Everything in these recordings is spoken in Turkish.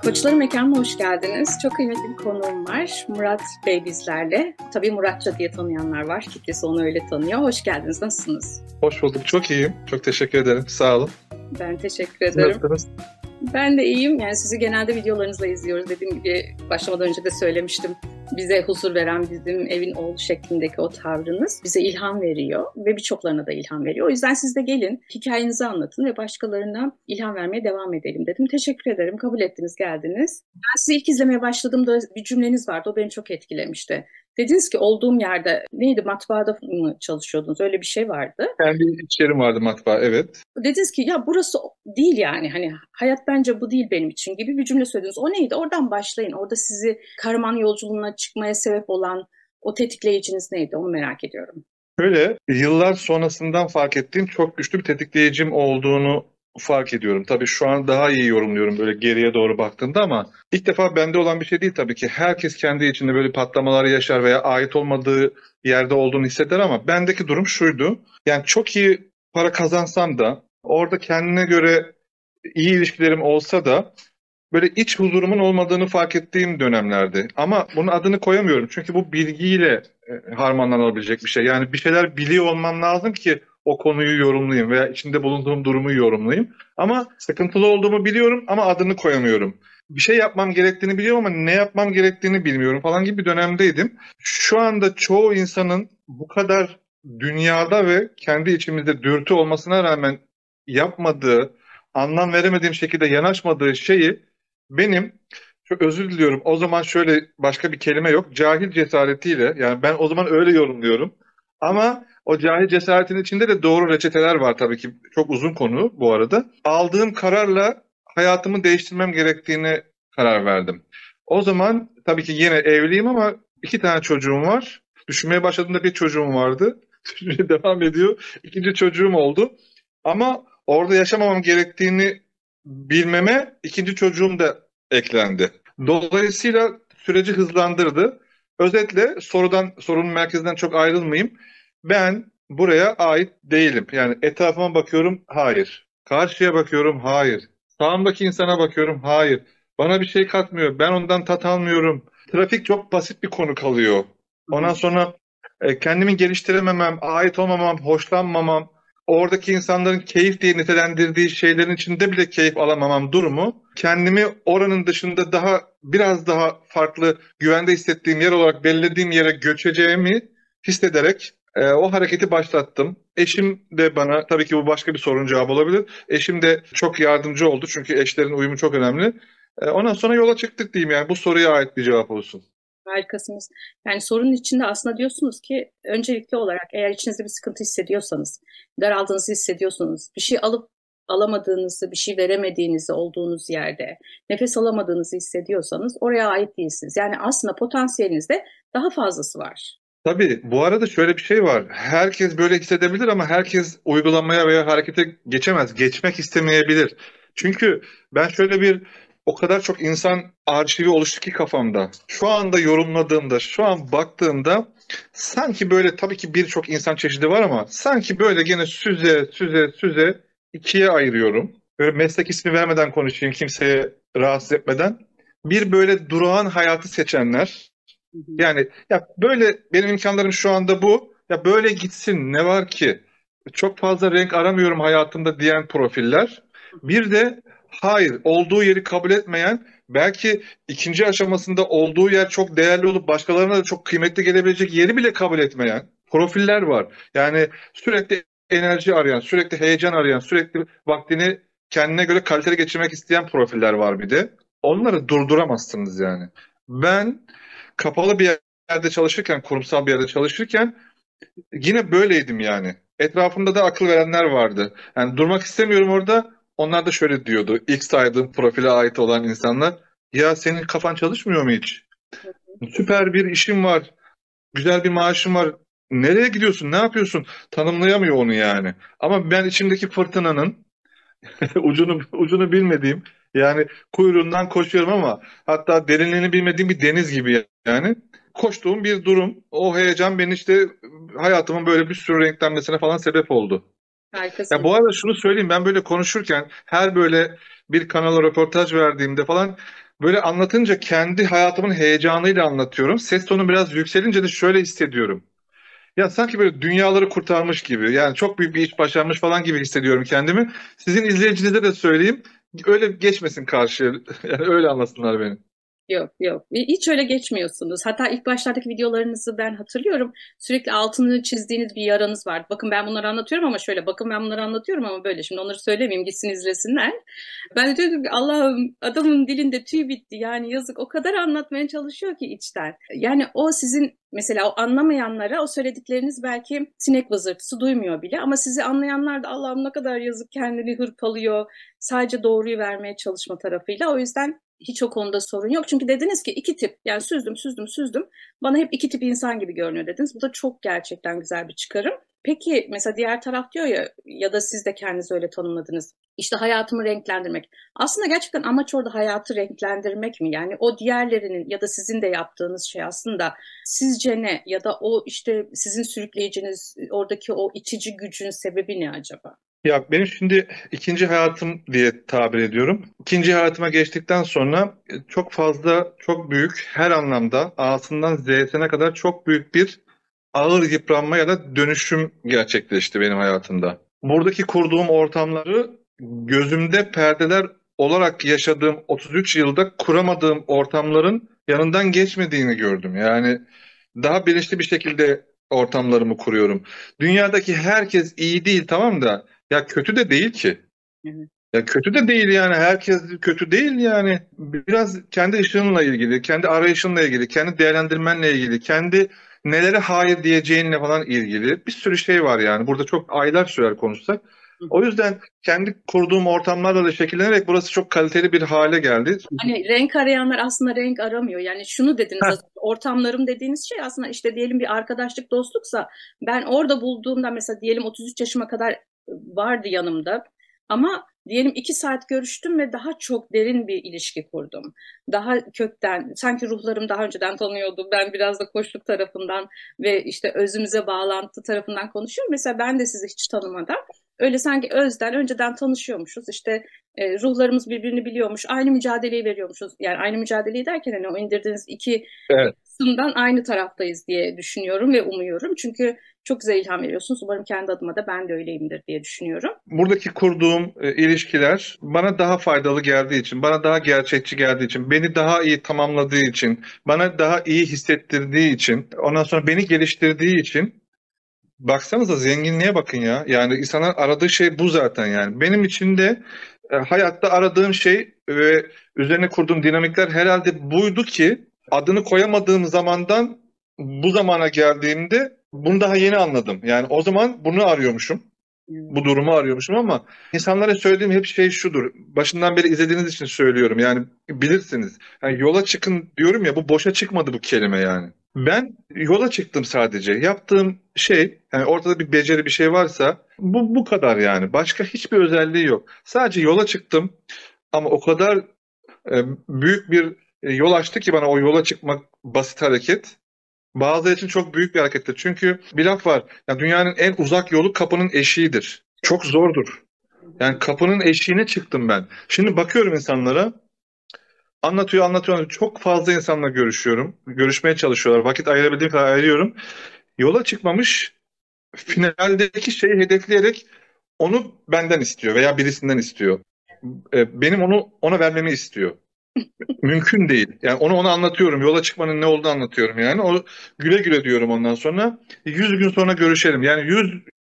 Koçları Mekanı'na hoş geldiniz. Çok kıymetli bir konuğum var. Murat Bey bizlerle. Tabii Muratça diye tanıyanlar var. Kitlesi onu öyle tanıyor. Hoş geldiniz. Nasılsınız? Hoş bulduk. Çok iyiyim. Çok teşekkür ederim. Sağ olun. Ben teşekkür Siz ederim. nasılsınız? Ben de iyiyim. Yani sizi genelde videolarınızla izliyoruz. Dediğim gibi başlamadan önce de söylemiştim. Bize huzur veren, bizim evin oğlu şeklindeki o tavrınız bize ilham veriyor ve birçoklarına da ilham veriyor. O yüzden siz de gelin, hikayenizi anlatın ve başkalarına ilham vermeye devam edelim dedim. Teşekkür ederim. Kabul ettiniz, geldiniz. Ben sizi ilk izlemeye başladığımda bir cümleniz vardı. O beni çok etkilemişti. Dediniz ki olduğum yerde, neydi, matbaada mı çalışıyordunuz? Öyle bir şey vardı. Kendi iş yerim vardı, matbaa, evet. Dediniz ki ya burası değil, yani hani hayat bence bu değil benim için gibi bir cümle söylediniz. O neydi? Oradan başlayın. Orada sizi kahraman yolculuğuna çıkmaya sebep olan o tetikleyiciniz neydi? Onu merak ediyorum. Şöyle, yıllar sonrasından fark ettiğim çok güçlü bir tetikleyicim olduğunu fark ediyorum. Tabii şu an daha iyi yorumluyorum böyle geriye doğru baktığımda ama ilk defa bende olan bir şey değil tabii ki. Herkes kendi içinde böyle patlamalar yaşar veya ait olmadığı yerde olduğunu hisseder ama bendeki durum şuydu. Yani çok iyi para kazansam da orada kendine göre iyi ilişkilerim olsa da böyle iç huzurumun olmadığını fark ettiğim dönemlerdi. Ama bunun adını koyamıyorum. Çünkü bu bilgiyle harmanlanabilecek bir şey. Yani bir şeyler biliyor olmam lazım ki o konuyu yorumlayayım veya içinde bulunduğum durumu yorumlayayım. Ama sıkıntılı olduğumu biliyorum ama adını koyamıyorum. Bir şey yapmam gerektiğini biliyorum ama ne yapmam gerektiğini bilmiyorum falan gibi bir dönemdeydim. Şu anda çoğu insanın bu kadar dünyada ve kendi içimizde dürtü olmasına rağmen yapmadığı, anlam veremediğim şekilde yanaşmadığı şeyi benim, çok özür diliyorum, o zaman şöyle başka bir kelime yok, cahil cesaretiyle, yani ben o zaman öyle yorumluyorum ama o cahil cesaretin içinde de doğru reçeteler var tabii ki, çok uzun konu bu arada. Aldığım kararla hayatımı değiştirmem gerektiğine karar verdim. O zaman tabii ki yine evliyim ama 2 tane çocuğum var. Düşünmeye başladığımda bir çocuğum vardı. Düşünmeye devam ediyor. 2. çocuğum oldu. Ama orada yaşamamam gerektiğini bilmeme 2. çocuğum da eklendi. Dolayısıyla süreci hızlandırdı. Özetle sorunun merkezinden çok ayrılmayayım. Ben buraya ait değilim. Yani etrafıma bakıyorum, hayır. Karşıya bakıyorum, hayır. Sağımdaki insana bakıyorum, hayır. Bana bir şey katmıyor. Ben ondan tat almıyorum. Trafik çok basit bir konu kalıyor. Ondan sonra kendimi geliştirememem, ait olmamam, hoşlanmamam, oradaki insanların keyif diye nitelendirdiği şeylerin içinde bile keyif alamamam durumu, kendimi oranın dışında biraz daha farklı, güvende hissettiğim yer olarak belirlediğim yere göçeceğimi hissederek o hareketi başlattım. Eşim de bana, tabii ki bu başka bir sorunun cevabı olabilir. Eşim de çok yardımcı oldu çünkü eşlerin uyumu çok önemli. Ondan sonra yola çıktık diyeyim, yani bu soruya ait bir cevap olsun. Harikasınız. Yani sorunun içinde aslında diyorsunuz ki öncelikli olarak eğer içinizde bir sıkıntı hissediyorsanız, daraldığınızı hissediyorsanız, bir şey alıp alamadığınızı, bir şey veremediğinizi olduğunuz yerde, nefes alamadığınızı hissediyorsanız oraya ait değilsiniz. Yani aslında potansiyelinizde daha fazlası var. Tabii bu arada şöyle bir şey var. Herkes böyle hissedebilir ama herkes uygulamaya veya harekete geçemez. Geçmek istemeyebilir. Çünkü ben o kadar çok insan arşivi oluştu ki kafamda. Şu anda yorumladığımda, şu an baktığımda sanki böyle, tabii ki birçok insan çeşidi var ama sanki böyle gene süze süze süze ikiye ayırıyorum. Böyle meslek ismi vermeden konuşayım, kimseye rahatsız etmeden. Bir böyle durağan hayatı seçenler. Hı hı. Yani ya böyle benim imkanlarım şu anda bu. Ya böyle gitsin, ne var ki? Çok fazla renk aramıyorum hayatımda diyen profiller. Bir de hayır, olduğu yeri kabul etmeyen, belki ikinci aşamasında olduğu yer çok değerli olup başkalarına da çok kıymetli gelebilecek yeri bile kabul etmeyen profiller var. Yani sürekli enerji arayan, sürekli heyecan arayan, sürekli vaktini kendine göre kaliteli geçirmek isteyen profiller var bir de. Onları durduramazsınız yani. Ben kapalı bir yerde çalışırken, kurumsal bir yerde çalışırken yine böyleydim yani. Etrafımda da akıl verenler vardı. Yani durmak istemiyorum orada. Onlar da şöyle diyordu. İlk saydığım profile ait olan insanlar. Ya senin kafan çalışmıyor mu hiç? Süper bir işin var. Güzel bir maaşın var. Nereye gidiyorsun? Ne yapıyorsun? Tanımlayamıyor onu yani. Ama ben içimdeki fırtınanın ucunu bilmediğim, yani kuyruğundan koşuyorum ama hatta derinliğini bilmediğim bir deniz gibi yani. Koştuğum bir durum. O heyecan beni işte hayatımın böyle bir sürü renklenmesine falan sebep oldu. Ya Harikasınız. bu arada şunu söyleyeyim, ben böyle konuşurken her böyle bir kanala röportaj verdiğimde falan böyle anlatınca kendi hayatımın heyecanıyla anlatıyorum. Ses tonu biraz yükselince de şöyle hissediyorum. Ya sanki böyle dünyaları kurtarmış gibi. Yani çok büyük bir iş başarmış falan gibi hissediyorum kendimi. Sizin izleyicinize de söyleyeyim. Öyle geçmesin karşıya. Yani öyle anlasınlar beni. Yok yok. Hiç öyle geçmiyorsunuz. Hatta ilk başlardaki videolarınızı ben hatırlıyorum. Sürekli altını çizdiğiniz bir yaranız vardı. Bakın ben bunları anlatıyorum ama şöyle. Bakın ben bunları anlatıyorum ama böyle. Şimdi onları söylemeyeyim, gitsin izlesinler. Ben de diyordum ki Allah'ım, adamın dilinde tüy bitti. Yani yazık, o kadar anlatmaya çalışıyor ki içten. Yani o sizin mesela o anlamayanlara o söyledikleriniz belki sinek vızırtısı duymuyor bile. Ama sizi anlayanlar da Allah'ım ne kadar yazık, kendini hırpalıyor. Sadece doğruyu vermeye çalışma tarafıyla. O yüzden hiç o konuda sorun yok. Çünkü dediniz ki iki tip, yani süzdüm süzdüm süzdüm. Bana hep iki tip insan gibi görünüyor dediniz. Bu da çok gerçekten güzel bir çıkarım. Peki mesela diğer taraf diyor ya, ya da siz de kendinizi öyle tanımladınız. İşte hayatımı renklendirmek. Aslında gerçekten amaç orada hayatı renklendirmek mi? Yani o diğerlerinin ya da sizin de yaptığınız şey aslında sizce ne? Ya da o işte sizin sürükleyiciniz, oradaki o itici gücün sebebi ne acaba? Ya benim şimdi ikinci hayatım diye tabir ediyorum. İkinci hayatıma geçtikten sonra çok fazla, çok büyük her anlamda A'sından Z'sine kadar çok büyük bir ağır yıpranma ya da dönüşüm gerçekleşti benim hayatımda. Buradaki kurduğum ortamları gözümde perdeler olarak yaşadığım 33 yılda kuramadığım ortamların yanından geçmediğini gördüm. Yani daha bilinçli bir şekilde ortamlarımı kuruyorum. Dünyadaki herkes iyi değil, tamam da ya kötü de değil ki. Hı hı. Ya kötü de değil yani. Herkes kötü değil yani. Biraz kendi ışığınla ilgili, kendi arayışınla ilgili, kendi değerlendirmenle ilgili, kendi nelere hayır diyeceğinle falan ilgili bir sürü şey var yani. Burada çok aylar sürer konuşsak. O yüzden kendi kurduğum ortamlarla da şekillenerek burası çok kaliteli bir hale geldi. Hani renk arayanlar aslında renk aramıyor. Yani şunu dediniz az önce, ortamlarım dediğiniz şey aslında işte diyelim bir arkadaşlık, dostluksa ben orada bulduğumda mesela diyelim 33 yaşıma kadar vardı yanımda. Ama diyelim 2 saat görüştüm ve daha çok derin bir ilişki kurdum. Daha kökten, sanki ruhlarım daha önceden tanıyordu. Ben biraz da koçluk tarafından ve işte özümüze bağlantı tarafından konuşuyorum. Mesela ben de sizi hiç tanımadan öyle sanki özden önceden tanışıyormuşuz. İşte ruhlarımız birbirini biliyormuş. Aynı mücadeleyi veriyormuşuz. Yani aynı mücadeleyi derken hani o indirdiğiniz iki Evet. kısımdan aynı taraftayız diye düşünüyorum ve umuyorum. Çünkü çok güzel ilham veriyorsunuz. Umarım kendi adıma da ben de öyleyimdir diye düşünüyorum. Buradaki kurduğum ilişkiler bana daha faydalı geldiği için, bana daha gerçekçi geldiği için, beni daha iyi tamamladığı için, bana daha iyi hissettirdiği için, ondan sonra beni geliştirdiği için. Baksanıza zenginliğe bakın ya. Yani insanın aradığı şey bu zaten yani. Benim için de hayatta aradığım şey ve üzerine kurduğum dinamikler herhalde buydu ki adını koyamadığım zamandan bu zamana geldiğimde bunu daha yeni anladım. Yani o zaman bunu arıyormuşum. Bu durumu arıyormuşum ama insanlara söylediğim hep şey şudur. Başından beri izlediğiniz için söylüyorum. Yani bilirsiniz. Yani yola çıkın diyorum ya, bu boşa çıkmadı bu kelime yani. Ben yola çıktım sadece. Yaptığım şey, yani ortada bir beceri bir şey varsa bu kadar yani. Başka hiçbir özelliği yok. Sadece yola çıktım ama o kadar büyük bir yol açtı ki bana o yola çıkmak, basit hareket. Bazıları için çok büyük bir harekettir. Çünkü bir laf var. Yani dünyanın en uzak yolu kapının eşiğidir. Çok zordur. Yani kapının eşiğine çıktım ben. Şimdi bakıyorum insanlara, anlatıyor, anlatıyor. Çok fazla insanla görüşüyorum. Görüşmeye çalışıyorlar. Vakit ayırabildiğim kadar ayırıyorum. Yola çıkmamış, finaldeki şeyi hedefleyerek onu benden istiyor veya birisinden istiyor. Benim onu ona vermemi istiyor. Mümkün değil. Yani ona anlatıyorum. Yola çıkmanın ne olduğunu anlatıyorum yani. O güle güle diyorum ondan sonra. 100 gün sonra görüşelim. Yani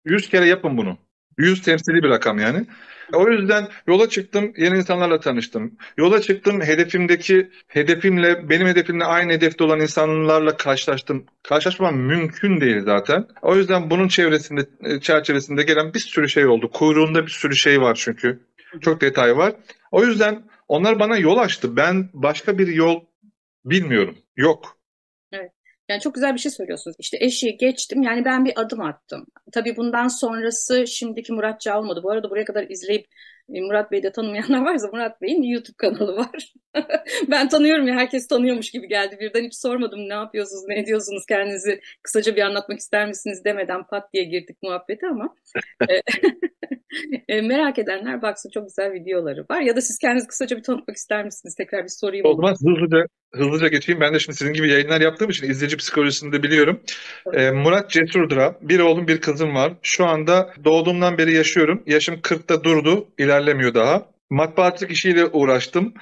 100 kere yapın bunu. 100 temsili bir rakam yani. O yüzden yola çıktım, yeni insanlarla tanıştım. Yola çıktım, hedefimle, benim hedefimle aynı hedefte olan insanlarla karşılaştım. Karşılaşmam mümkün değil zaten. O yüzden bunun çerçevesinde gelen bir sürü şey oldu. Kuyruğunda bir sürü şey var çünkü. Çok detay var. O yüzden onlar bana yol açtı. Ben başka bir yol bilmiyorum. Yok. Evet. Yani çok güzel bir şey söylüyorsunuz. İşte eşiği geçtim. Yani ben bir adım attım. Tabii bundan sonrası şimdiki Murat Çağ olmadı. Bu arada buraya kadar izleyip Murat Bey'i de tanımayanlar varsa Murat Bey'in YouTube kanalı var. Ben tanıyorum ya, herkes tanıyormuş gibi geldi. Birden hiç sormadım ne yapıyorsunuz, ne ediyorsunuz, kendinizi kısaca bir anlatmak ister misiniz demeden pat diye girdik muhabbete ama Merak edenler baksın, çok güzel videoları var. Ya da siz kendinizi kısaca bir tanıtmak ister misiniz? Tekrar bir sorayım O onu. zaman hızlıca geçeyim. Ben de şimdi sizin gibi yayınlar yaptığım için izleyici psikolojisini de biliyorum. Tabii. Murat Cesurdura. Bir oğlum bir kızım var. Şu anda doğduğumdan beri yaşıyorum. Yaşım 40'ta durdu. İlerlemiyor daha. Matbaacılık işiyle uğraştım.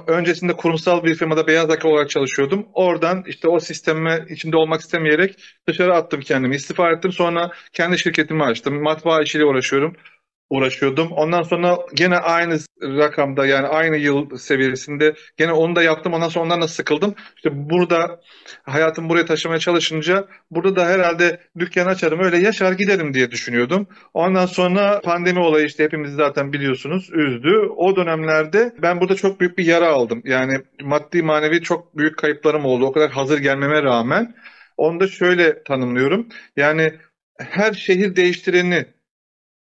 Öncesinde kurumsal bir firmada beyaz yaka olarak çalışıyordum. Oradan işte o sisteme içinde olmak istemeyerek dışarı attım kendimi. İstifa ettim. Sonra kendi şirketimi açtım. Matbaa işiyle uğraşıyordum. Ondan sonra gene aynı rakamda, yani aynı yıl seviyesinde gene onu da yaptım. Ondan sonra ondan da sıkıldım. İşte burada hayatımı buraya taşımaya çalışınca burada da herhalde dükkan açarım, öyle yaşar giderim diye düşünüyordum. Ondan sonra pandemi olayı işte hepimiz zaten biliyorsunuz üzdü. O dönemlerde ben burada çok büyük bir yara aldım. Yani maddi manevi çok büyük kayıplarım oldu. O kadar hazır gelmeme rağmen. Onu da şöyle tanımlıyorum. Yani her şehir değiştireni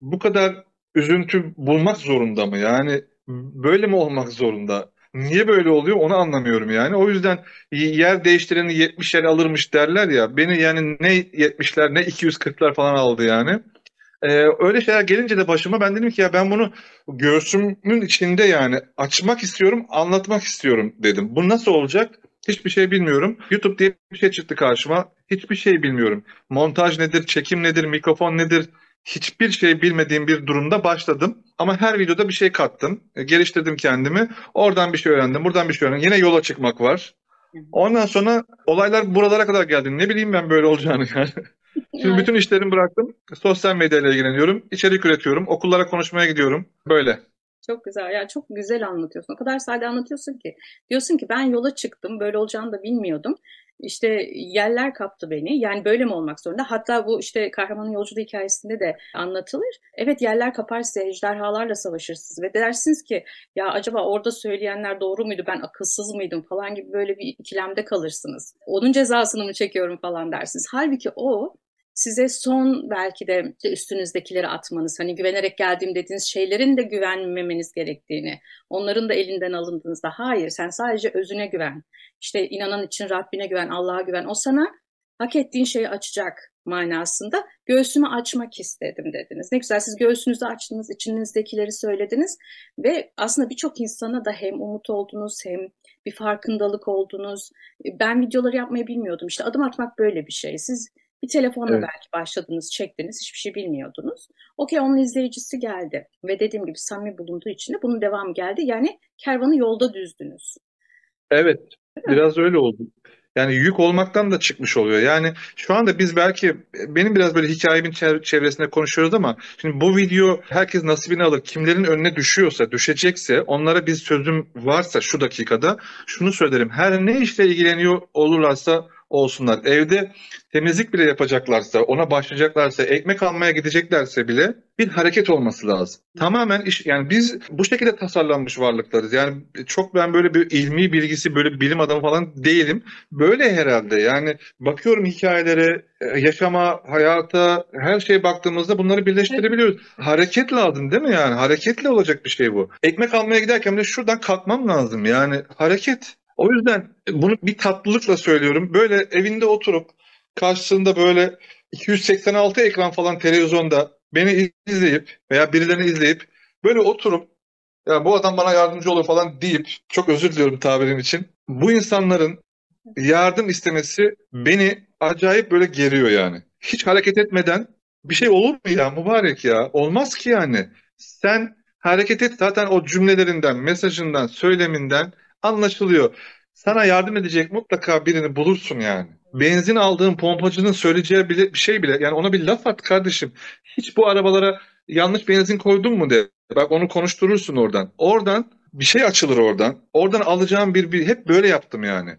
bu kadar üzüntü bulmak zorunda mı? Yani böyle mi olmak zorunda? Niye böyle oluyor onu anlamıyorum yani. O yüzden yer değiştireni 70 yer alırmış derler ya. Beni yani ne 70'ler ne 240'lar falan aldı yani. Öyle şeyler gelince de başıma ben dedim ki ya ben bunu göğsümün içinde yani açmak istiyorum, anlatmak istiyorum dedim. Bu nasıl olacak? Hiçbir şey bilmiyorum. YouTube diye bir şey çıktı karşıma. Hiçbir şey bilmiyorum. Montaj nedir, çekim nedir, mikrofon nedir? Hiçbir şey bilmediğim bir durumda başladım. Ama her videoda bir şey kattım. Geliştirdim kendimi. Oradan bir şey öğrendim, buradan bir şey öğrendim. Yine yola çıkmak var. Ondan sonra olaylar buralara kadar geldi. Ne bileyim ben böyle olacağını yani. Şimdi Yani bütün işlerimi bıraktım. Sosyal medyayla ilgileniyorum. İçerik üretiyorum. Okullara konuşmaya gidiyorum. Böyle. çok güzel. Yani çok güzel anlatıyorsun. O kadar sade anlatıyorsun ki. Diyorsun ki ben yola çıktım. Böyle olacağını da bilmiyordum. İşte yeller kaptı beni. Yani böyle mi olmak zorunda? Hatta bu işte kahramanın yolculuğu hikayesinde de anlatılır. Evet, yeller kapar size, ejderhalarla savaşırsınız ve dersiniz ki ya acaba orada söyleyenler doğru muydu? Ben akılsız mıydım falan gibi böyle bir ikilemde kalırsınız. Onun cezasını mı çekiyorum falan dersiniz. Halbuki o size son belki de işte üstünüzdekileri atmanız, hani güvenerek geldiğim dediğiniz şeylerin de güvenmemeniz gerektiğini, onların da elinden alındığınızda hayır sen sadece özüne güven, işte inanan için Rabbine güven, Allah'a güven, o sana hak ettiğin şeyi açacak manasında göğsümü açmak istedim dediniz. Ne güzel, siz göğsünüzü açtınız, içinizdekileri söylediniz ve aslında birçok insana da hem umut oldunuz hem bir farkındalık oldunuz. Ben videoları yapmayı bilmiyordum. İşte adım atmak böyle bir şey. Siz bir telefonla Evet. belki başladınız, çektiniz, hiçbir şey bilmiyordunuz. Okey, onun izleyicisi geldi ve dediğim gibi samimi bulunduğu için de bunun devamı geldi. Yani kervanı yolda düzdünüz. Evet. Değil mi? Biraz öyle oldu. Yani yük olmaktan da çıkmış oluyor. Yani şu anda biz belki benim biraz böyle hikayemin çevresinde konuşuyoruz ama şimdi bu video herkes nasibini alır. Kimlerin önüne düşüyorsa, düşecekse onlara bir sözüm varsa şu dakikada şunu söylerim. Her ne işle ilgileniyor olurlarsa olsunlar. Evde temizlik bile yapacaklarsa, ona başlayacaklarsa, ekmek almaya gideceklerse bile bir hareket olması lazım. Tamamen iş, yani biz bu şekilde tasarlanmış varlıklarız. Yani çok ben böyle bir ilmi bilgisi, böyle bir bilim adamı falan değilim. Böyle herhalde. Yani bakıyorum hikayelere, yaşama, hayata, her şeye baktığımızda bunları birleştirebiliyoruz. Hareket lazım değil mi yani? Hareketle olacak bir şey bu. Ekmek almaya giderken de şuradan kalkmam lazım. Yani hareket. O yüzden bunu bir tatlılıkla söylüyorum. Böyle evinde oturup karşısında böyle 286 ekran falan televizyonda beni izleyip veya birilerini izleyip böyle oturup ya bu adam bana yardımcı olur falan deyip, çok özür diliyorum tabirim için, bu insanların yardım istemesi beni acayip böyle geriyor yani. Hiç hareket etmeden bir şey olur mu ya mübarek ya? Olmaz ki yani. Sen hareket et, zaten o cümlelerinden, mesajından, söyleminden anlaşılıyor. Sana yardım edecek mutlaka birini bulursun yani. Benzin aldığın pompacının söyleyeceği bir şey bile, yani ona bir laf at kardeşim. Hiç bu arabalara yanlış benzin koydun mu de. Bak onu konuşturursun oradan. Oradan bir şey açılır oradan. Oradan alacağım bir hep böyle yaptım yani.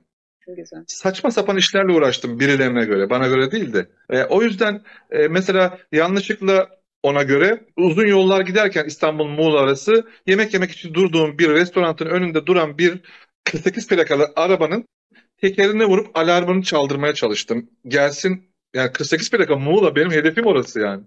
Güzel. Saçma sapan işlerle uğraştım birilerine göre, bana göre değil de. O yüzden mesela yanlışlıkla ona göre uzun yollar giderken İstanbul-Muğla arası yemek yemek için durduğum bir restoranın önünde duran bir 48 plakalı arabanın tekerine vurup alarmını çaldırmaya çalıştım. Gelsin, yani 48 plaka Muğla, benim hedefim orası yani.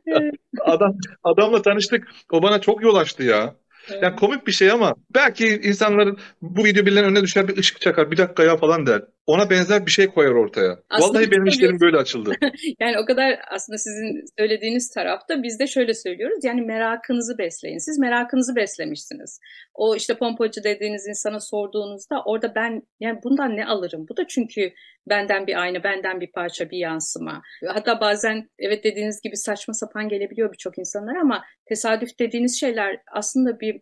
Evet, Adam adamla tanıştık. O bana çok yol açtı ya. Yani evet. komik bir şey ama belki insanların bu video birilerinin önüne düşer, bir ışık çakar. Bir dakika ya falan der. ona benzer bir şey koyar ortaya. Aslında Vallahi benim işlerim böyle açıldı. yani o kadar aslında sizin söylediğiniz tarafta biz de şöyle söylüyoruz. Yani merakınızı besleyin. Siz merakınızı beslemişsiniz. O işte pompacı dediğiniz insana sorduğunuzda orada ben yani bundan ne alırım? Bu da çünkü benden bir ayna, benden bir parça, bir yansıma. Hatta bazen evet dediğiniz gibi saçma sapan gelebiliyor birçok insanlar ama tesadüf dediğiniz şeyler aslında bir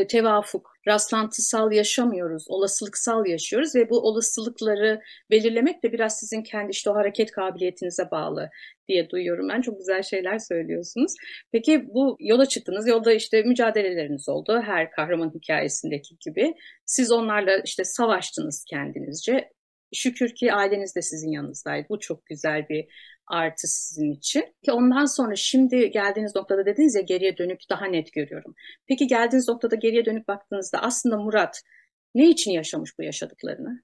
tevafuk, rastlantısal yaşamıyoruz, olasılıksal yaşıyoruz ve bu olasılıkları belirlemek de biraz sizin kendi işte o hareket kabiliyetinize bağlı diye duyuyorum ben. Çok güzel şeyler söylüyorsunuz. Peki bu yola çıktınız. Yolda işte mücadeleleriniz oldu. Her kahraman hikayesindeki gibi. Siz onlarla işte savaştınız kendinizce. Şükür ki aileniz de sizin yanınızdaydı. Bu çok güzel bir artı sizin için. Ki ondan sonra şimdi geldiğiniz noktada dediniz ya geriye dönük daha net görüyorum. Peki geldiğiniz noktada geriye dönüp baktığınızda aslında Murat ne için yaşamış bu yaşadıklarını?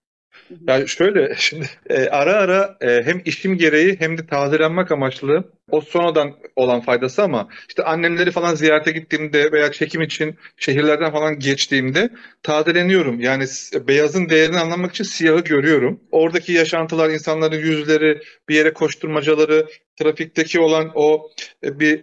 Hı hı. Yani şöyle şimdi ara ara hem işim gereği hem de tazelenmek amaçlı o sonradan olan faydası ama işte annemleri falan ziyarete gittiğimde veya çekim için şehirlerden falan geçtiğimde tazeleniyorum. Yani beyazın değerini anlamak için siyahı görüyorum. Oradaki yaşantılar, insanların yüzleri, bir yere koşturmacaları, trafikteki olan o bir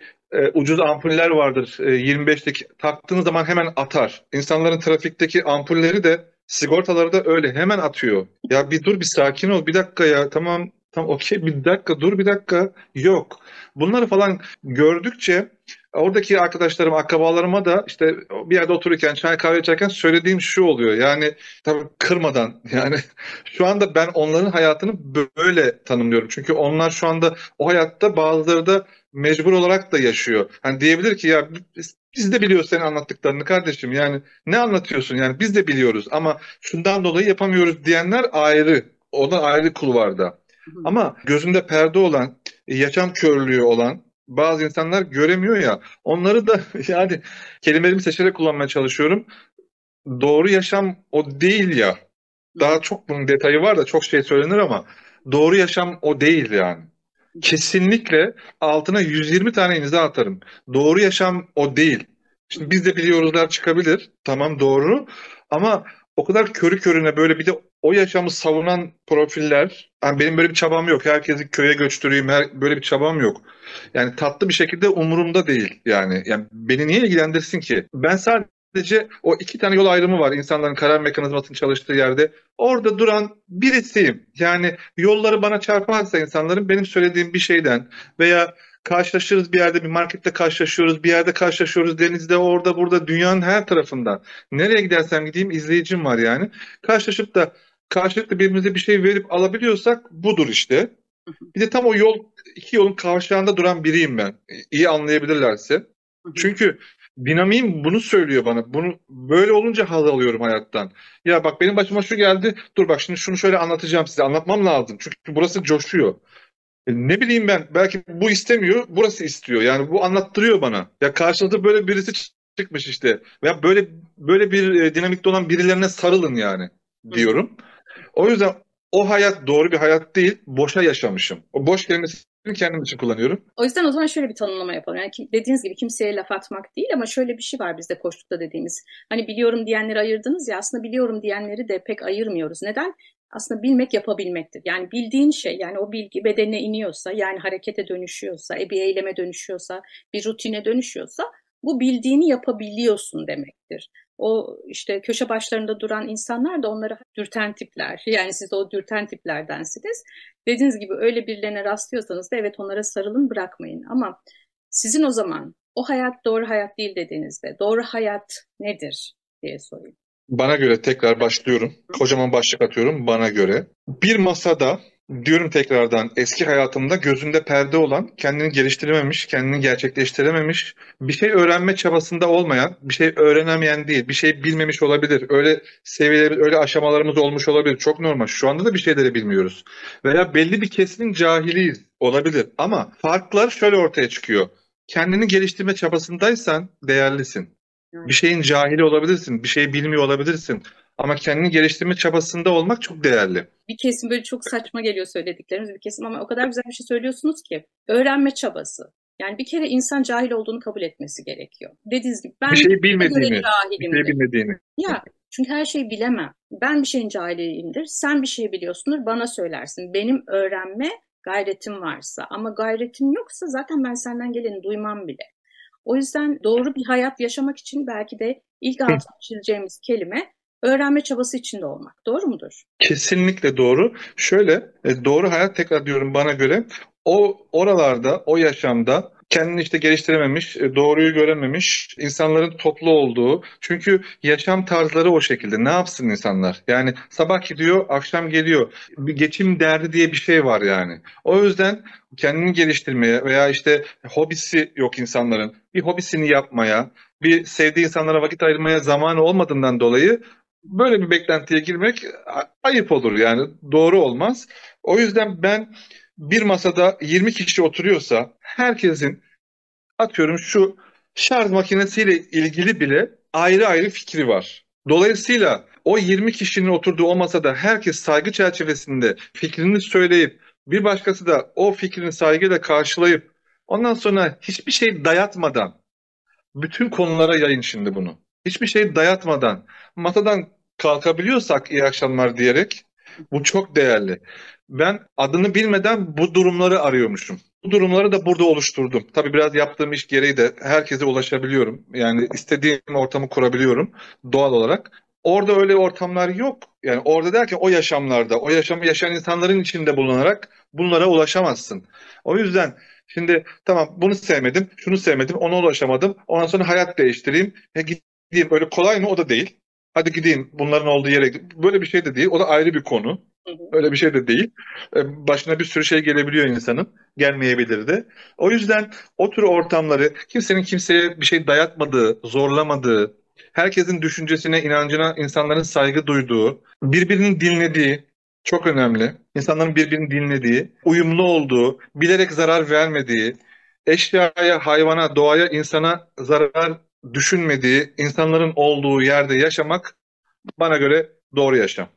ucuz ampuller vardır. 25'lik taktığın zaman hemen atar. İnsanların trafikteki ampulleri de sigortaları da öyle hemen atıyor. Ya bir dur bir sakin ol bir dakika ya tamam tamam okey bir dakika dur bir dakika yok. Bunları falan gördükçe oradaki arkadaşlarım, akrabalarıma da işte bir yerde otururken çay kahve içerken söylediğim şu oluyor. Yani tabii kırmadan yani şu anda ben onların hayatını böyle tanımlıyorum. Çünkü onlar şu anda o hayatta bazıları da mecbur olarak da yaşıyor. Hani diyebilir ki ya biz de biliyoruz senin anlattıklarını kardeşim. Yani ne anlatıyorsun yani biz de biliyoruz ama şundan dolayı yapamıyoruz diyenler ayrı. O da ayrı kulvarda. Hı hı. Ama gözünde perde olan, yaşam körlüğü olan bazı insanlar göremiyor ya. Onları da yani kelimelerimi seçerek kullanmaya çalışıyorum. Doğru yaşam o değil ya. Hı hı. Daha çok bunun detayı var da çok şey söylenir ama doğru yaşam o değil yani. Kesinlikle altına 120 tane imza atarım. Doğru yaşam o değil. Şimdi biz de biliyoruzlar çıkabilir. Tamam doğru. Ama o kadar körü körüne böyle bir de o yaşamı savunan profiller. Yani benim böyle bir çabam yok. Herkesi köye göçtüreyim. Böyle bir çabam yok. Yani tatlı bir şekilde umurumda değil yani. Yani beni niye ilgilendirsin ki? Ben sadece o iki tane yol ayrımı var insanların karar mekanizmasının çalıştığı yerde. Orada duran birisiyim. Yani yolları bana çarparsa insanların benim söylediğim bir şeyden veya karşılaşırız bir yerde bir markette karşılaşıyoruz bir yerde karşılaşıyoruz denizde orada burada dünyanın her tarafından nereye gidersem gideyim izleyicim var yani karşılaşıp da karşılıklı birbirimize bir şey verip alabiliyorsak budur işte. Bir de tam o yol iki yolun kavşağında duran biriyim ben. İyi anlayabilirlerse. Hı hı. Çünkü dinamiğim bunu söylüyor bana. Bunu böyle olunca haz alıyorum hayattan. Ya bak benim başıma şu geldi. Dur bak şimdi şunu şöyle anlatacağım size. Anlatmam lazım. Çünkü burası coşuyor. Ne bileyim ben belki bu istemiyor, burası istiyor. Yani bu anlattırıyor bana. Ya karşınızda böyle birisi çıkmış işte. Veya böyle bir dinamikte olan birilerine sarılın yani Hı hı. diyorum. O yüzden o hayat doğru bir hayat değil, boşa yaşamışım. O boş kelimesini kendim için kullanıyorum. O yüzden o zaman şöyle bir tanımlama yapalım. Yani dediğiniz gibi kimseye laf atmak değil ama şöyle bir şey var bizde koçlukta dediğimiz. Hani biliyorum diyenleri ayırdınız ya aslında biliyorum diyenleri de pek ayırmıyoruz. Neden? Aslında bilmek yapabilmektir. Yani bildiğin şey yani o bilgi bedenine iniyorsa yani harekete dönüşüyorsa, bir eyleme dönüşüyorsa, bir rutine dönüşüyorsa bu bildiğini yapabiliyorsun demektir. O işte köşe başlarında duran insanlar da onları dürten tipler. Yani siz de o dürten tiplerdensiniz. Dediğiniz gibi öyle birilerine rastlıyorsanız da evet onlara sarılın bırakmayın. Ama sizin o zaman o hayat doğru hayat değil dediğinizde doğru hayat nedir diye sorayım. Bana göre tekrar başlıyorum. Kocaman başlık atıyorum bana göre. Bir masada diyorum tekrardan eski hayatımda gözünde perde olan, kendini geliştirememiş, kendini gerçekleştirememiş, bir şey öğrenme çabasında olmayan, bir şey öğrenemeyen değil, bir şey bilmemiş olabilir. Öyle seviyelerimiz, öyle aşamalarımız olmuş olabilir. Çok normal. Şu anda da bir şeyleri bilmiyoruz. Veya belli bir kesimin cahiliyiz olabilir. Ama farklar şöyle ortaya çıkıyor. Kendini geliştirme çabasındaysan değerlisin. Bir Evet. şeyin cahili olabilirsin, bir şey bilmiyor olabilirsin. Ama kendini geliştirme çabasında olmak çok değerli. Bir kesim böyle çok saçma geliyor söylediklerimiz bir kesim ama o kadar güzel bir şey söylüyorsunuz ki öğrenme çabası. Yani bir kere insan cahil olduğunu kabul etmesi gerekiyor. Dediğiniz gibi Bir ben şeyi buna göre bilmediğini, bir cahilim şeyi de. bilmediğini. Ya Çünkü her şeyi bilemem. Ben bir şeyin cahiliyimdir. Sen bir şey biliyorsundur, bana söylersin. Benim öğrenme gayretim varsa. Ama gayretim yoksa zaten ben senden geleni duymam bile. O yüzden doğru bir hayat yaşamak için belki de ilk altını çizeceğimiz kelime öğrenme çabası içinde olmak. Doğru mudur? Kesinlikle doğru. Şöyle, doğru hayat tekrar diyorum bana göre o oralarda, o yaşamda kendini işte geliştirememiş, doğruyu görememiş insanların toplu olduğu. Çünkü yaşam tarzları o şekilde. Ne yapsın insanlar? Yani sabah gidiyor, akşam geliyor. Bir geçim derdi diye bir şey var yani. O yüzden kendini geliştirmeye veya işte hobisi yok insanların. Bir hobisini yapmaya, bir sevdiği insanlara vakit ayırmaya zamanı olmadığından dolayı böyle bir beklentiye girmek ayıp olur yani doğru olmaz. O yüzden ben bir masada 20 kişi oturuyorsa herkesin atıyorum şu şarj makinesiyle ilgili bile ayrı ayrı fikri var. Dolayısıyla o 20 kişinin oturduğu o masada herkes saygı çerçevesinde fikrini söyleyip bir başkası da o fikrini saygıyla karşılayıp ondan sonra hiçbir şey dayatmadan bütün konulara yayın şimdi bunu. Hiçbir şey dayatmadan masadan kalkabiliyorsak iyi akşamlar diyerek bu çok değerli. Ben adını bilmeden bu durumları arıyormuşum. Bu durumları da burada oluşturdum. Tabii biraz yaptığım iş gereği de herkese ulaşabiliyorum. Yani istediğim ortamı kurabiliyorum doğal olarak. Orada öyle ortamlar yok. Yani orada derken o yaşamlarda, o yaşamı yaşayan insanların içinde bulunarak bunlara ulaşamazsın. O yüzden şimdi tamam bunu sevmedim, şunu sevmedim, ona ulaşamadım. Ondan sonra hayat değiştireyim. Gideyim. Öyle kolay mı? O da değil. Hadi gideyim bunların olduğu yere gideyim. Böyle bir şey de değil. O da ayrı bir konu. Hı hı. Öyle bir şey de değil. Başına bir sürü şey gelebiliyor insanın. Gelmeyebilir de. O yüzden o tür ortamları kimsenin kimseye bir şey dayatmadığı, zorlamadığı, herkesin düşüncesine, inancına insanların saygı duyduğu, birbirini dinlediği, çok önemli. İnsanların birbirini dinlediği, uyumlu olduğu, bilerek zarar vermediği, eşyaya, hayvana, doğaya, insana zarar düşünmediği insanların olduğu yerde yaşamak bana göre doğru yaşam.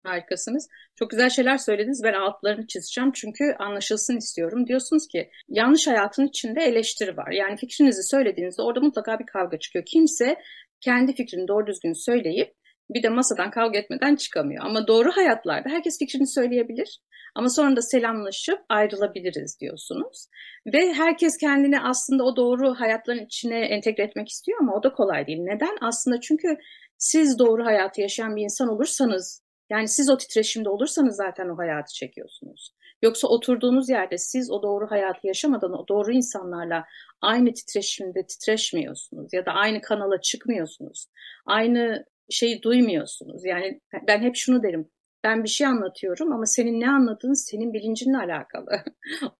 Harikasınız. Çok güzel şeyler söylediniz. Ben altlarını çizeceğim çünkü anlaşılsın istiyorum. Diyorsunuz ki yanlış hayatın içinde eleştiri var. Yani fikrinizi söylediğinizde orada mutlaka bir kavga çıkıyor. Kimse kendi fikrini doğru düzgün söyleyip bir de masadan kavga etmeden çıkamıyor. Ama doğru hayatlarda herkes fikrini söyleyebilir. Ama sonra da selamlaşıp ayrılabiliriz diyorsunuz. Ve herkes kendini aslında o doğru hayatların içine entegre etmek istiyor ama o da kolay değil. Neden? Aslında çünkü siz doğru hayatı yaşayan bir insan olursanız, yani siz o titreşimde olursanız zaten o hayatı çekiyorsunuz. Yoksa oturduğunuz yerde siz o doğru hayatı yaşamadan o doğru insanlarla aynı titreşimde titreşmiyorsunuz ya da aynı kanala çıkmıyorsunuz. Aynı şeyi duymuyorsunuz. Yani ben hep şunu derim. Ben bir şey anlatıyorum ama senin ne anladığın senin bilincinle alakalı.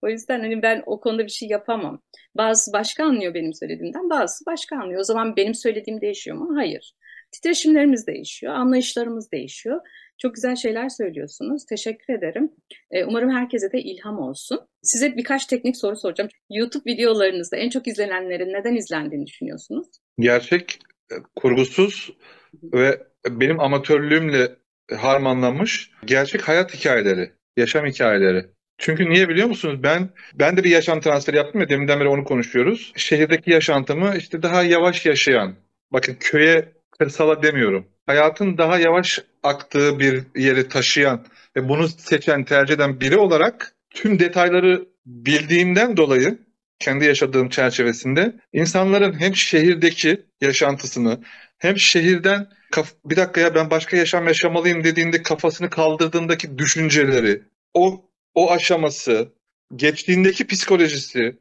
O yüzden hani ben o konuda bir şey yapamam. Bazısı başka anlıyor benim söylediğimden, bazısı başka anlıyor. O zaman benim söylediğim değişiyor mu? Hayır. Titreşimlerimiz değişiyor, anlayışlarımız değişiyor. Çok güzel şeyler söylüyorsunuz. Teşekkür ederim. Umarım herkese de ilham olsun. Size birkaç teknik soru soracağım. YouTube videolarınızda en çok izlenenlerin neden izlendiğini düşünüyorsunuz? Gerçek, kurgusuz ve benim amatörlüğümle harmanlanmış gerçek hayat hikayeleri, yaşam hikayeleri. Çünkü niye biliyor musunuz? Ben de bir yaşam transferi yaptım ya deminden beri onu konuşuyoruz. Şehirdeki yaşantımı işte daha yavaş yaşayan, bakın köye, kırsala demiyorum. Hayatın daha yavaş aktığı bir yeri taşıyan ve bunu seçen, tercih eden biri olarak tüm detayları bildiğimden dolayı kendi yaşadığım çerçevesinde insanların hem şehirdeki yaşantısını hem şehirden bir dakika ya ben başka yaşam yaşamalıyım dediğinde kafasını kaldırdığındaki düşünceleri, o aşaması, geçtiğindeki psikolojisi,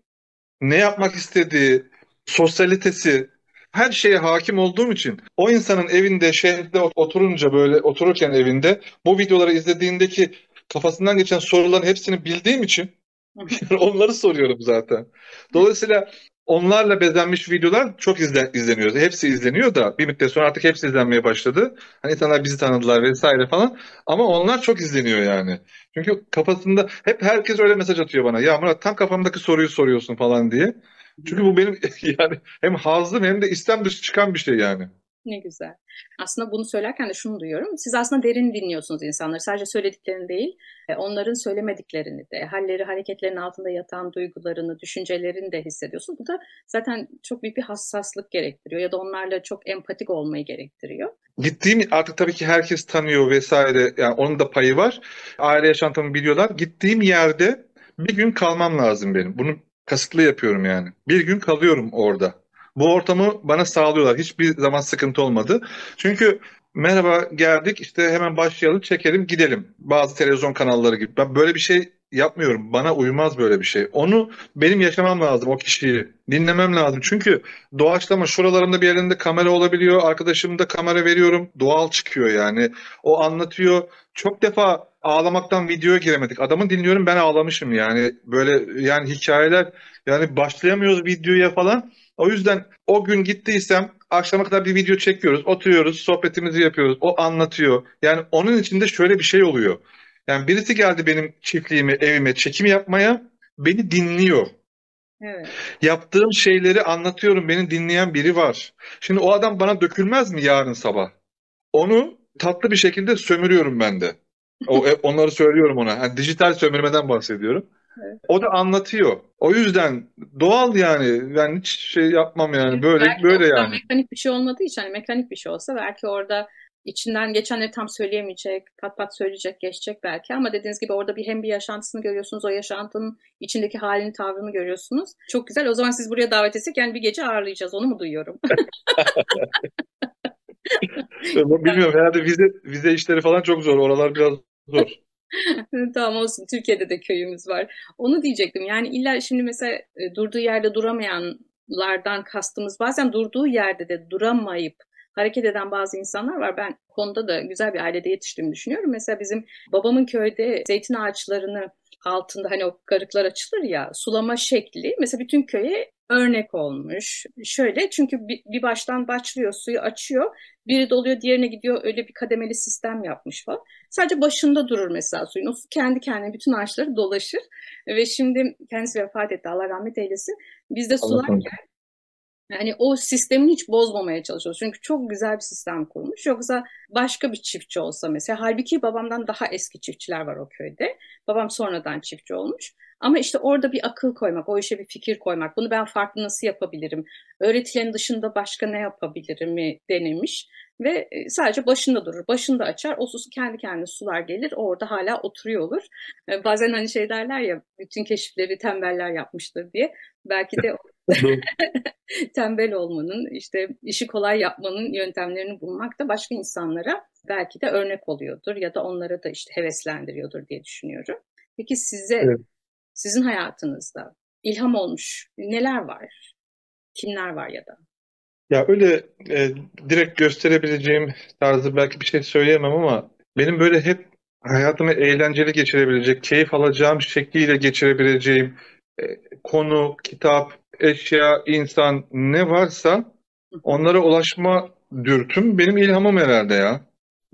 ne yapmak istediği, sosyalitesi, her şeye hakim olduğum için o insanın evinde, şehirde oturunca böyle otururken evinde bu videoları izlediğindeki kafasından geçen soruların hepsini bildiğim için onları soruyorum zaten. Dolayısıyla onlarla bezenmiş videolar çok izleniyor. Hepsi izleniyor da bir müddet sonra artık hepsi izlenmeye başladı. Hani insanlar bizi tanıdılar vesaire falan. Ama onlar çok izleniyor yani. Çünkü kafasında hep herkes öyle mesaj atıyor bana. Ya Murat tam kafamdaki soruyu soruyorsun falan diye. Çünkü bu benim yani hem hazım hem de istem dışı çıkan bir şey yani. Ne güzel. Aslında bunu söylerken de şunu duyuyorum. Siz aslında derin dinliyorsunuz insanları. Sadece söylediklerini değil, onların söylemediklerini de, halleri, hareketlerin altında yatan duygularını, düşüncelerini de hissediyorsunuz. Bu da zaten çok büyük bir hassaslık gerektiriyor ya da onlarla çok empatik olmayı gerektiriyor. Gittiğim artık tabii ki herkes tanıyor vesaire. Yani onun da payı var. Aile yaşantımı biliyorlar. Gittiğim yerde bir gün kalmam lazım benim. Bunu kasıtlı yapıyorum yani. Bir gün kalıyorum orada. Bu ortamı bana sağlıyorlar. Hiçbir zaman sıkıntı olmadı. Çünkü merhaba geldik işte hemen başlayalım çekelim gidelim. Bazı televizyon kanalları gibi. Ben böyle bir şey yapmıyorum. Bana uymaz böyle bir şey. Onu benim yaşamam lazım o kişiyi. Dinlemem lazım. Çünkü doğaçlama şuralarında bir yerinde kamera olabiliyor. Arkadaşım da kamera veriyorum. Doğal çıkıyor yani. O anlatıyor. Çok defa ağlamaktan videoya giremedik. Adamı dinliyorum ben ağlamışım yani. Böyle yani hikayeler yani başlayamıyoruz videoya falan. O yüzden o gün gittiysem akşama kadar bir video çekiyoruz. Oturuyoruz, sohbetimizi yapıyoruz. O anlatıyor. Yani onun içinde şöyle bir şey oluyor. Yani birisi geldi benim çiftliğime, evime çekim yapmaya. Beni dinliyor. Evet. Yaptığım şeyleri anlatıyorum. Beni dinleyen biri var. Şimdi o adam bana dökülmez mi yarın sabah? Onu tatlı bir şekilde sömürüyorum ben de. Onları söylüyorum ona. Yani dijital sömürmeden bahsediyorum. Evet. O da anlatıyor. O yüzden doğal yani. Ben hiç şey yapmam yani. Böyle Belki de o böyle kadar yani. mekanik bir şey olmadığı için, hani mekanik bir şey olsa belki orada içinden geçenleri tam söyleyemeyecek, pat pat söyleyecek, geçecek belki ama dediğiniz gibi orada hem bir yaşantısını görüyorsunuz, o yaşantının içindeki halini, tavrını görüyorsunuz. Çok güzel. O zaman siz buraya davet etsek yani bir gece ağırlayacağız. Onu mu duyuyorum? Bilmiyorum herhalde vize işleri falan çok zor. Oralar biraz zor. Tamam olsun. Türkiye'de de köyümüz var. Onu diyecektim. Yani illa şimdi mesela durduğu yerde duramayanlardan kastımız bazen durduğu yerde de duramayıp hareket eden bazı insanlar var. Ben bu konuda da güzel bir ailede yetiştiğimi düşünüyorum. Mesela bizim babamın köyde zeytin ağaçlarını altında hani o karıklar açılır ya sulama şekli mesela bütün köye örnek olmuş. Şöyle çünkü bir baştan başlıyor suyu açıyor. Biri doluyor diğerine gidiyor öyle bir kademeli sistem yapmış falan. Sadece başında durur mesela suyun. O su kendi kendine bütün ağaçları dolaşır. Ve şimdi kendisi vefat etti. Allah rahmet eylesin. Biz de sular Anladım. yani o sistemi hiç bozmamaya çalışıyoruz. Çünkü çok güzel bir sistem kurmuş. Yoksa başka bir çiftçi olsa mesela. Halbuki babamdan daha eski çiftçiler var o köyde. Babam sonradan çiftçi olmuş. Ama işte orada bir akıl koymak, o işe bir fikir koymak. Bunu ben farklı nasıl yapabilirim? Öğretilerin dışında başka ne yapabilirim mi denemiş. Ve sadece başında durur. Başında açar. O su kendi kendine sular gelir. Orada hala oturuyor olur. Bazen hani şey derler ya bütün keşifleri tembeller yapmıştır diye. Belki de Doğru. tembel olmanın, işte işi kolay yapmanın yöntemlerini bulmak da başka insanlara belki de örnek oluyordur ya da onlara da işte heveslendiriyordur diye düşünüyorum. Peki Evet. sizin hayatınızda ilham olmuş neler var? Kimler var ya da? Ya öyle direkt gösterebileceğim tarzı belki bir şey söyleyemem ama benim böyle hep hayatımı eğlenceli geçirebilecek, keyif alacağım şekliyle geçirebileceğim e, konu, kitap, eşya, insan ne varsa Hı hı, onlara ulaşma dürtüm benim ilhamım herhalde ya.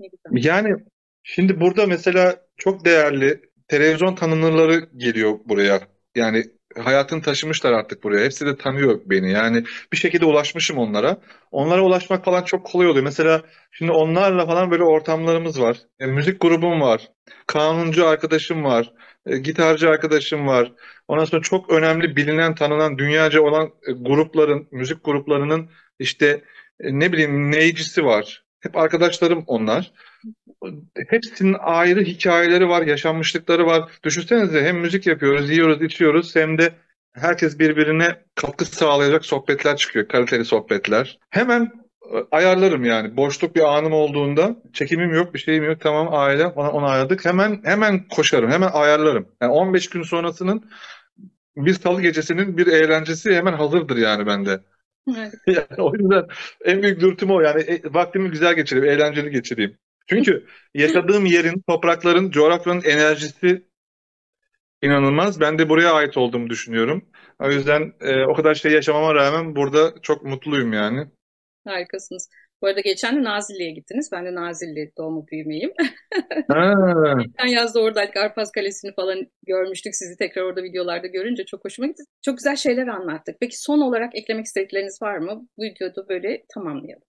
ne güzel. Yani şimdi burada mesela çok değerli televizyon tanınırları geliyor buraya. Yani hayatını taşımışlar artık buraya. Hepsi de tanıyor beni. Yani bir şekilde ulaşmışım onlara. Onlara ulaşmak falan çok kolay oluyor. Mesela şimdi onlarla falan böyle ortamlarımız var. Müzik grubum var. Kanuncu arkadaşım var. Gitarcı arkadaşım var. Ondan sonra çok önemli bilinen, tanınan, dünyaca olan grupların, müzik gruplarının işte ne bileyim neycisi var. Hep arkadaşlarım onlar. Hepsinin ayrı hikayeleri var, yaşanmışlıkları var. Düşünsenize hem müzik yapıyoruz, yiyoruz, içiyoruz hem de herkes birbirine katkı sağlayacak sohbetler çıkıyor, kaliteli sohbetler. Hemen ayarlarım yani. Boşluk bir anım olduğunda çekimim yok, bir şeyim yok. Tamam aile falan onu ayarladık. Hemen koşarım, hemen ayarlarım. Yani 15 gün sonrasının bir salı gecesinin bir eğlencesi hemen hazırdır yani bende. Yani o yüzden en büyük dürtüm o yani vaktimi güzel geçireyim, eğlenceli geçireyim. Çünkü yaşadığım yerin, toprakların, coğrafyanın enerjisi inanılmaz. Ben de buraya ait olduğumu düşünüyorum. O yüzden o kadar şey yaşamama rağmen burada çok mutluyum yani. Harikasınız. Bu arada geçen de Nazilli'ye gittiniz. Ben de Nazilli doğumu büyümeyim. Ha. Geçen yaz da oradaydık. Arpaz Kalesi'ni falan görmüştük. Sizi tekrar orada videolarda görünce çok hoşuma gitti. Çok güzel şeyler anlattık. Peki son olarak eklemek istedikleriniz var mı? Bu videoda böyle tamamlayalım.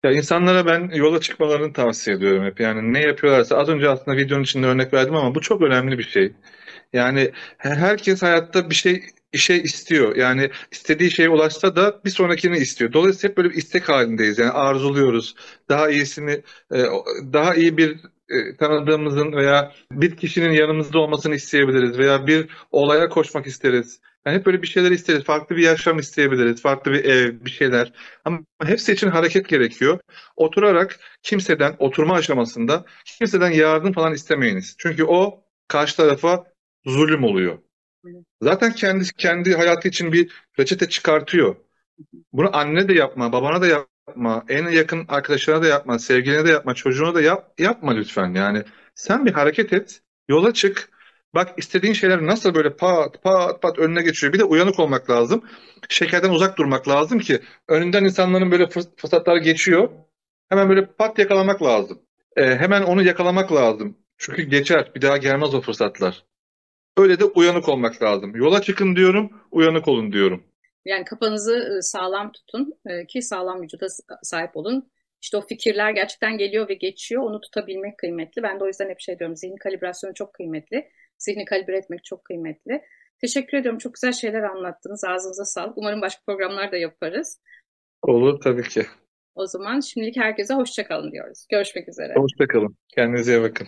Ya insanlara ben yola çıkmalarını tavsiye ediyorum hep. Yani ne yapıyorlarsa az önce aslında videonun içinde örnek verdim ama bu çok önemli bir şey. Yani herkes hayatta bir şey istiyor. Yani istediği şeye ulaşsa da bir sonrakini istiyor. Dolayısıyla hep böyle bir istek halindeyiz. Yani arzuluyoruz. Daha iyisini, daha iyi bir tanıdığımızın veya bir kişinin yanımızda olmasını isteyebiliriz veya bir olaya koşmak isteriz. Yani hep böyle bir şeyler isteriz. Farklı bir yaşam isteyebiliriz. Farklı bir ev, bir şeyler. Ama hepsi için hareket gerekiyor. Oturarak kimseden, oturma aşamasında kimseden yardım falan istemeyiniz. Çünkü o karşı tarafa zulüm oluyor. Evet. Zaten kendi hayatı için bir reçete çıkartıyor. Bunu annene de yapma, babana da yapma, en yakın arkadaşlarına da yapma, sevgiline de yapma, çocuğuna da yapma lütfen. Yani sen bir hareket et, yola çık. Bak istediğin şeyler nasıl böyle pat pat pat önüne geçiyor. Bir de uyanık olmak lazım. Şekerden uzak durmak lazım ki önünden insanların böyle fırsatlar geçiyor. Hemen böyle pat yakalamak lazım. Hemen onu yakalamak lazım. Çünkü geçer, bir daha gelmez o fırsatlar. Öyle de uyanık olmak lazım. Yola çıkın diyorum, uyanık olun diyorum. Yani kafanızı sağlam tutun ki sağlam vücuda sahip olun. İşte o fikirler gerçekten geliyor ve geçiyor. Onu tutabilmek kıymetli. Ben de o yüzden hep şey diyorum. Zihin kalibrasyonu çok kıymetli. Zihni kalibre etmek çok kıymetli. Teşekkür ediyorum. Çok güzel şeyler anlattınız. Ağzınıza sağlık. Umarım başka programlar da yaparız. Olur tabii ki. O zaman şimdilik herkese hoşça kalın diyoruz. Görüşmek üzere. Hoşça kalın. Kendinize iyi bakın.